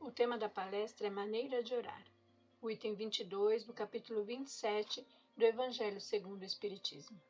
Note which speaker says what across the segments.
Speaker 1: O tema da palestra é Maneira de Orar, o item 22 do capítulo 27 do Evangelho segundo o Espiritismo.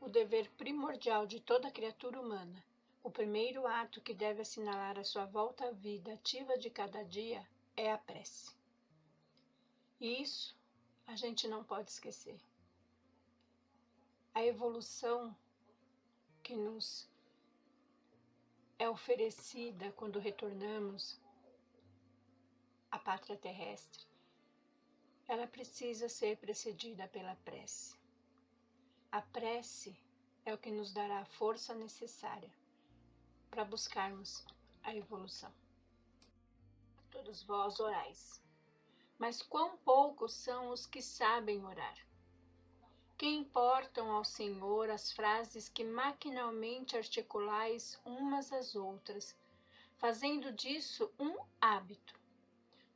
Speaker 1: O dever primordial de toda criatura humana, o primeiro ato que deve assinalar a sua volta à vida ativa de cada dia, é a prece. E isso a gente não pode esquecer. A evolução que nos é oferecida quando retornamos à pátria terrestre, ela precisa ser precedida pela prece. A prece é o que nos dará a força necessária para buscarmos a evolução. Todos vós orais, mas quão poucos são os que sabem orar? Que importam ao Senhor as frases que maquinalmente articulais umas às outras, fazendo disso um hábito,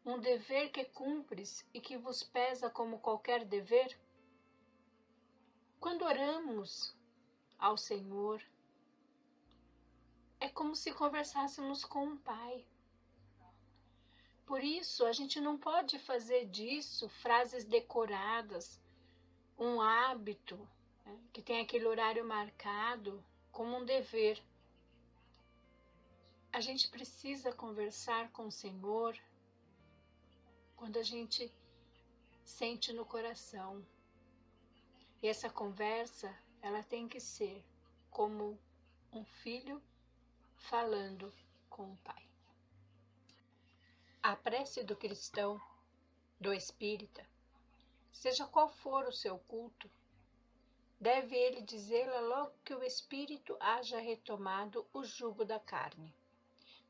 Speaker 1: um dever que cumpres e que vos pesa como qualquer dever? Quando oramos ao Senhor, é como se conversássemos com um pai. Por isso, a gente não pode fazer disso frases decoradas, um hábito, né, que tem aquele horário marcado, como um dever. A gente precisa conversar com o Senhor quando a gente sente no coração. E essa conversa, ela tem que ser como um filho falando com o pai. A prece do cristão, do espírita, seja qual for o seu culto, deve ele dizê-la logo que o espírito haja retomado o jugo da carne.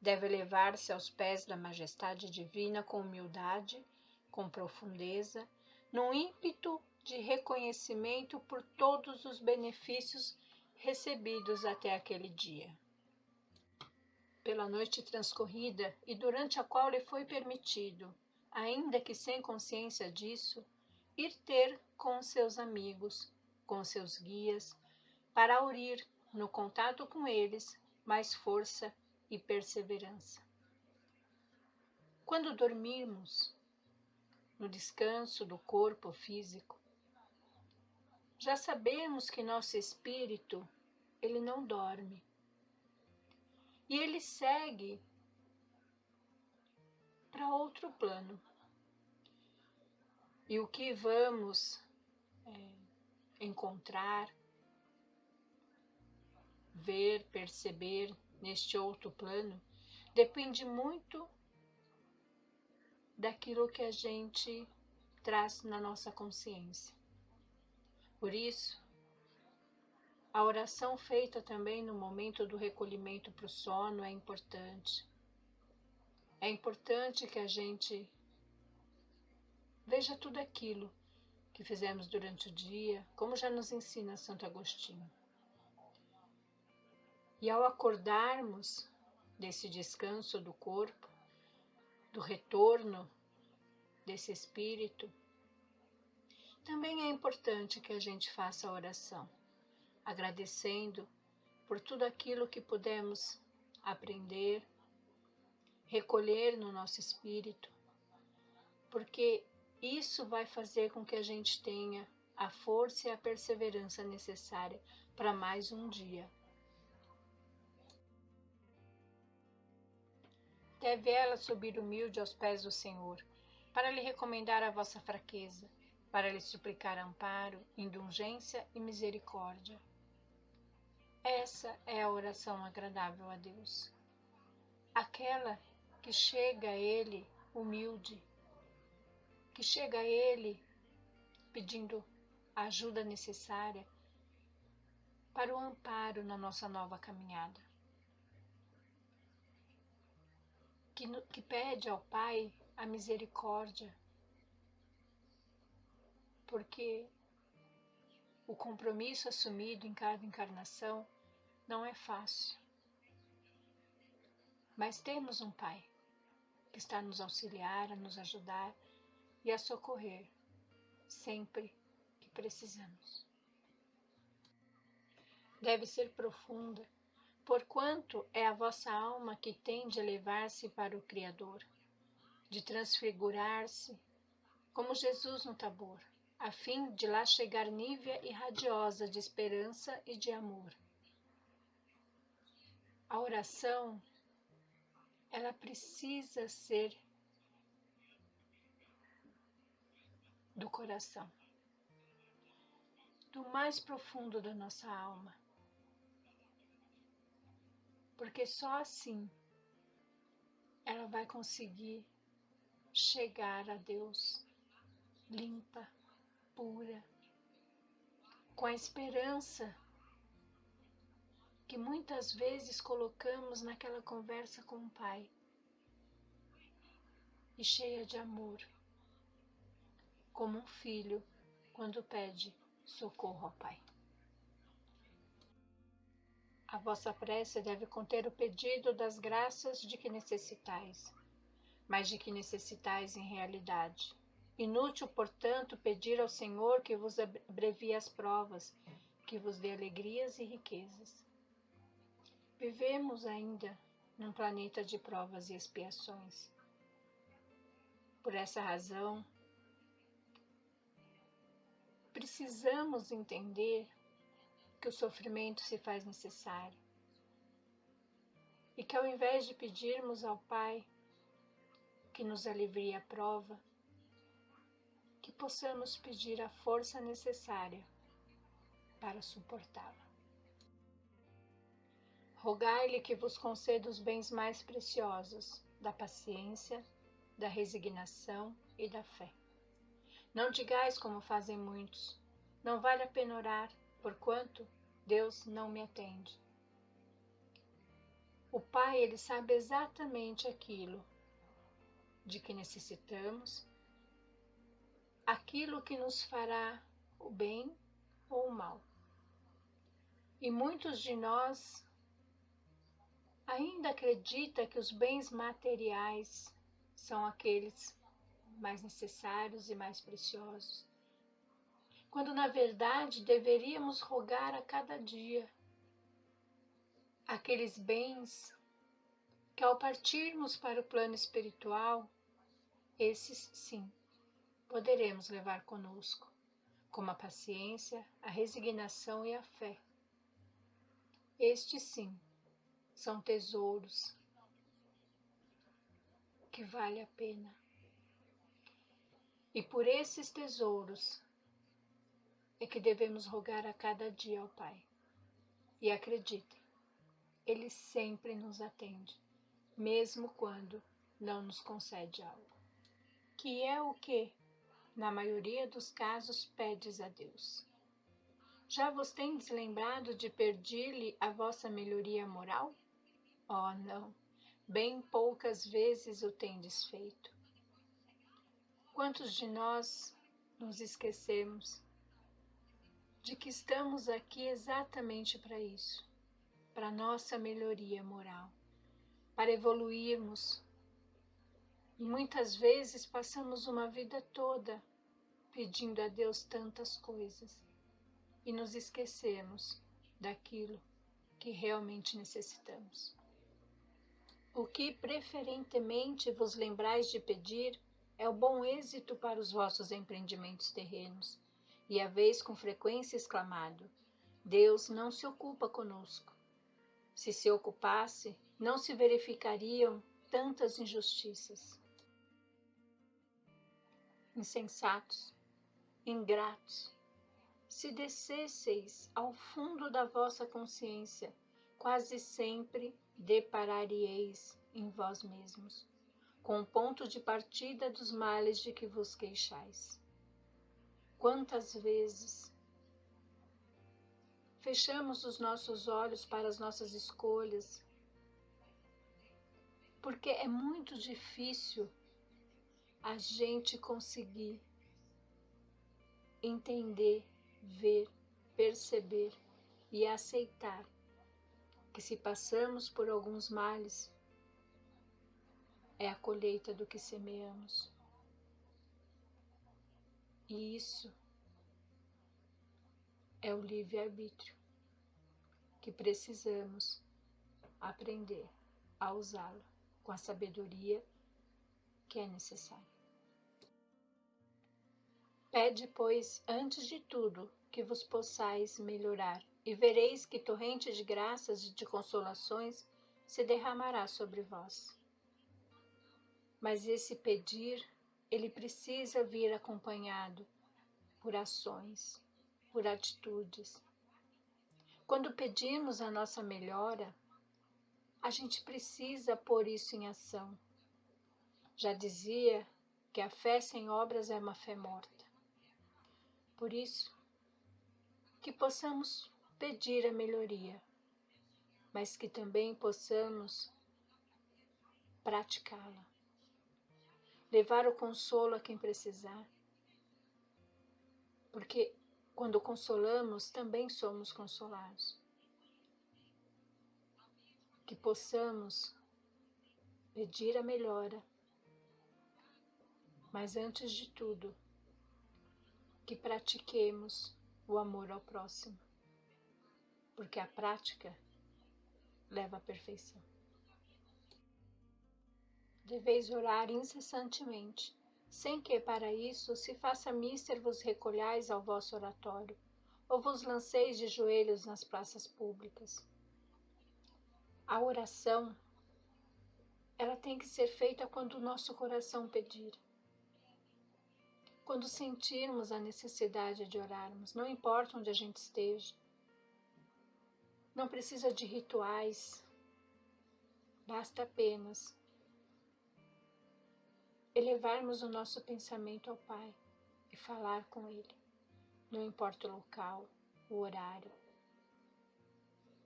Speaker 1: Deve elevar-se aos pés da majestade divina com humildade, com profundeza, num ímpeto de reconhecimento por todos os benefícios recebidos até aquele dia. Pela noite transcorrida e durante a qual lhe foi permitido, ainda que sem consciência disso, ir ter com seus amigos, com seus guias, para aurir, no contato com eles, mais força e perseverança. Quando dormirmos, no descanso do corpo físico, já sabemos que nosso espírito, ele não dorme. E ele segue para outro plano. E o que vamos encontrar, ver, perceber neste outro plano, depende muito daquilo que a gente traz na nossa consciência. Por isso, a oração feita também no momento do recolhimento para o sono é importante. É importante que a gente veja tudo aquilo que fizemos durante o dia, como já nos ensina Santo Agostinho. E ao acordarmos desse descanso do corpo, do retorno desse espírito, também é importante que a gente faça a oração, agradecendo por tudo aquilo que pudemos aprender, recolher no nosso espírito, porque isso vai fazer com que a gente tenha a força e a perseverança necessária para mais um dia. Deve ela subir humilde aos pés do Senhor, para lhe recomendar a vossa fraqueza, para lhe suplicar amparo, indulgência e misericórdia. Essa é a oração agradável a Deus. Aquela que chega a Ele humilde, que chega a Ele pedindo a ajuda necessária para o amparo na nossa nova caminhada. Que pede ao Pai a misericórdia, porque o compromisso assumido em cada encarnação não é fácil. Mas temos um Pai que está a nos auxiliar, a nos ajudar e a socorrer sempre que precisamos. Deve ser profunda, porquanto é a vossa alma que tem de elevar-se para o Criador, de transfigurar-se, como Jesus no Tabor, a fim de lá chegar nívea e radiosa de esperança e de amor. A oração, ela precisa ser do coração, do mais profundo da nossa alma, porque só assim ela vai conseguir chegar a Deus limpa, pura, com a esperança que muitas vezes colocamos naquela conversa com o Pai, e cheia de amor, como um filho quando pede socorro ao Pai. A vossa prece deve conter o pedido das graças de que necessitais, mas de que necessitais em realidade. Inútil, portanto, pedir ao Senhor que vos abrevie as provas, que vos dê alegrias e riquezas. Vivemos ainda num planeta de provas e expiações. Por essa razão, precisamos entender que o sofrimento se faz necessário e que, ao invés de pedirmos ao Pai que nos alivie a prova, que possamos pedir a força necessária para suportá-la. Rogai-lhe que vos conceda os bens mais preciosos, da paciência, da resignação e da fé. Não digais como fazem muitos, não vale a pena orar, porquanto Deus não me atende. O Pai, Ele sabe exatamente aquilo de que necessitamos, aquilo que nos fará o bem ou o mal. E muitos de nós ainda acreditam que os bens materiais são aqueles mais necessários e mais preciosos, quando na verdade deveríamos rogar a cada dia aqueles bens que, ao partirmos para o plano espiritual, esses sim poderemos levar conosco, como a paciência, a resignação e a fé. Estes sim são tesouros que vale a pena. E por esses tesouros é que devemos rogar a cada dia ao Pai. E acreditem, Ele sempre nos atende, mesmo quando não nos concede algo. Que é o que, na maioria dos casos, pedes a Deus. Já vos tendes lembrado de pedir-lhe a vossa melhoria moral? Oh, não, bem poucas vezes o tendes feito. Quantos de nós nos esquecemos de que estamos aqui exatamente para isso, para nossa melhoria moral, para evoluirmos. E muitas vezes passamos uma vida toda pedindo a Deus tantas coisas e nos esquecemos daquilo que realmente necessitamos. O que preferentemente vos lembrais de pedir é o bom êxito para os vossos empreendimentos terrenos, e haveis com frequência exclamado: Deus não se ocupa conosco. Se se ocupasse, não se verificariam tantas injustiças. Insensatos, ingratos, se descesseis ao fundo da vossa consciência, quase sempre depararíeis em vós mesmos, com o ponto de partida dos males de que vos queixais. Quantas vezes fechamos os nossos olhos para as nossas escolhas, porque é muito difícil a gente conseguir entender, ver, perceber e aceitar que, se passamos por alguns males, é a colheita do que semeamos. E isso é o livre-arbítrio que precisamos aprender a usá-la com a sabedoria que é necessária. Pede, pois, antes de tudo, que vos possais melhorar, e vereis que torrente de graças e de consolações se derramará sobre vós. Mas esse pedir, ele precisa vir acompanhado por ações, por atitudes. Quando pedimos a nossa melhora, a gente precisa pôr isso em ação. Já dizia que a fé sem obras é uma fé morta. Por isso, que possamos pedir a melhoria, mas que também possamos praticá-la. Levar o consolo a quem precisar, porque quando consolamos, também somos consolados. Que possamos pedir a melhora, mas antes de tudo, que pratiquemos o amor ao próximo, porque a prática leva à perfeição. Deveis orar incessantemente, sem que para isso se faça mister vos recolhais ao vosso oratório, ou vos lanceis de joelhos nas praças públicas. A oração, ela tem que ser feita quando o nosso coração pedir. Quando sentirmos a necessidade de orarmos, não importa onde a gente esteja. Não precisa de rituais, basta apenas elevarmos o nosso pensamento ao Pai e falar com Ele. Não importa o local, o horário.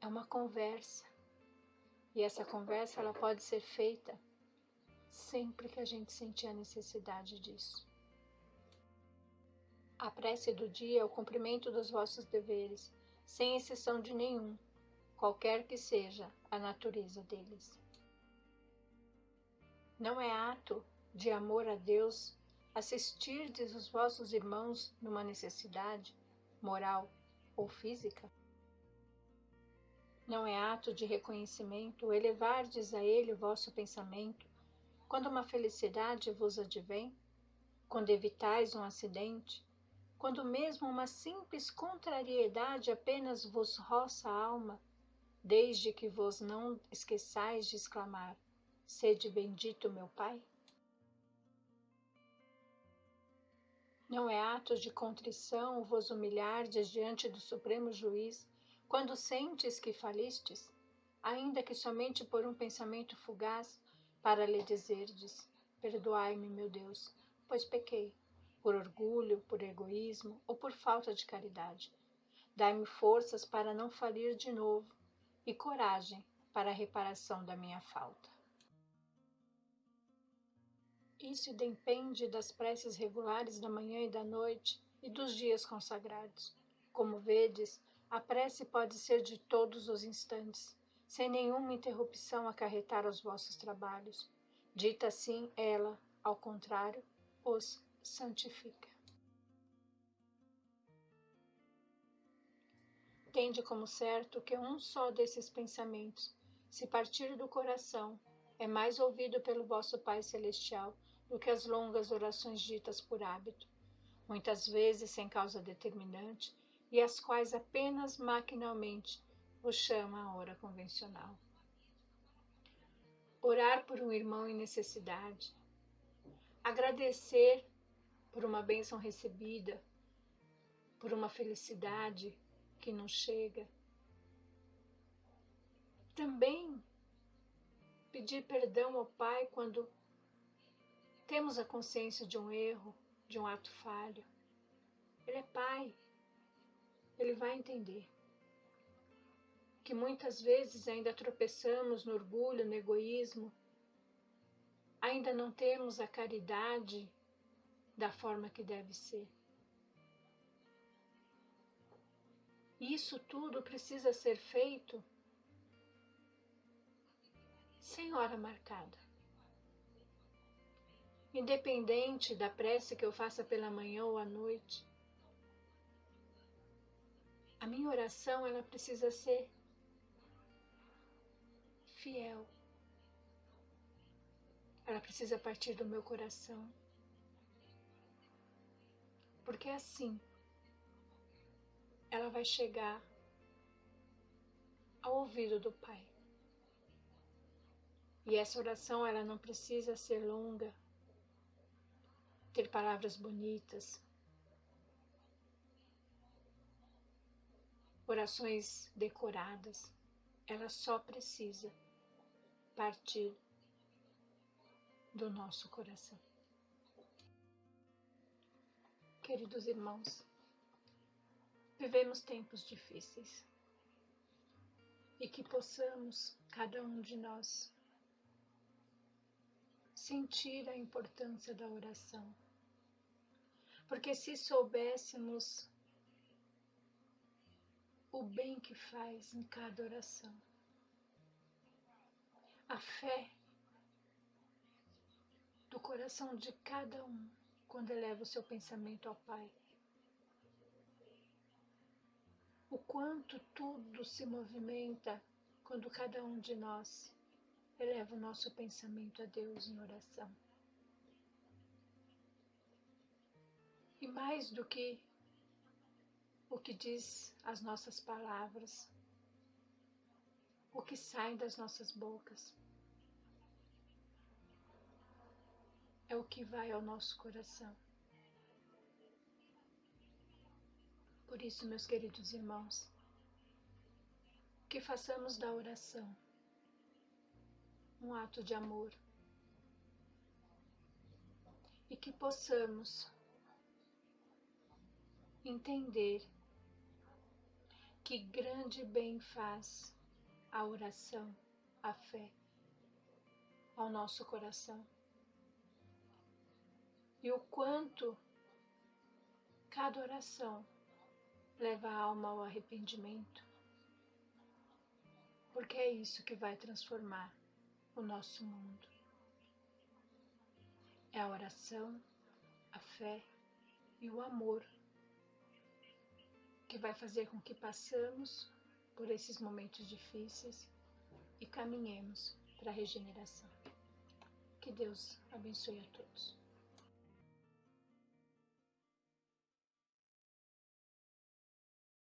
Speaker 1: É uma conversa. E essa conversa ela pode ser feita sempre que a gente sentir a necessidade disso. A prece do dia é o cumprimento dos vossos deveres, sem exceção de nenhum, qualquer que seja a natureza deles. Não é ato de amor a Deus assistirdes os vossos irmãos numa necessidade moral ou física? Não é ato de reconhecimento elevardes a Ele o vosso pensamento quando uma felicidade vos advém? Quando evitais um acidente? Quando mesmo uma simples contrariedade apenas vos roça a alma? Desde que vos não esqueçais de exclamar: sede bendito, meu Pai? Não é ato de contrição vos humilhardes diante do Supremo Juiz, quando sentes que falistes, ainda que somente por um pensamento fugaz, para lhe dizerdes: perdoai-me, meu Deus, pois pequei, por orgulho, por egoísmo ou por falta de caridade. Dai-me forças para não falir de novo e coragem para a reparação da minha falta. Isso depende das preces regulares da manhã e da noite e dos dias consagrados. Como vedes, a prece pode ser de todos os instantes, sem nenhuma interrupção acarretar aos vossos trabalhos. Dita assim, ela, ao contrário, os santifica. Tende como certo que um só desses pensamentos, se partir do coração, é mais ouvido pelo vosso Pai Celestial do que as longas orações ditas por hábito, muitas vezes sem causa determinante, e as quais apenas maquinalmente vos chama a hora convencional. Orar por um irmão em necessidade, agradecer por uma bênção recebida, por uma felicidade que não chega. Também pedir perdão ao Pai quando temos a consciência de um erro, de um ato falho. Ele é Pai, Ele vai entender. Que muitas vezes ainda tropeçamos no orgulho, no egoísmo, ainda não temos a caridade da forma que deve ser. Isso tudo precisa ser feito sem hora marcada. Independente da prece que eu faça pela manhã ou à noite, a minha oração ela precisa ser fiel. Ela precisa partir do meu coração. Porque assim ela vai chegar ao ouvido do Pai. E essa oração, ela não precisa ser longa, ter palavras bonitas, orações decoradas. Ela só precisa partir do nosso coração. Queridos irmãos, vivemos tempos difíceis e que possamos, cada um de nós, sentir a importância da oração. Porque se soubéssemos o bem que faz em cada oração, a fé do coração de cada um, quando eleva o seu pensamento ao Pai, o quanto tudo se movimenta quando cada um de nós eleva o nosso pensamento a Deus em oração. E mais do que o que diz as nossas palavras, o que sai das nossas bocas, é o que vai ao nosso coração. Por isso, meus queridos irmãos, que façamos da oração um ato de amor e que possamos entender que grande bem faz a oração, a fé, ao nosso coração. E o quanto cada oração leva a alma ao arrependimento, porque é isso que vai transformar o nosso mundo. É a oração, a fé e o amor que vai fazer com que passemos por esses momentos difíceis e caminhemos para a regeneração. Que Deus abençoe a todos.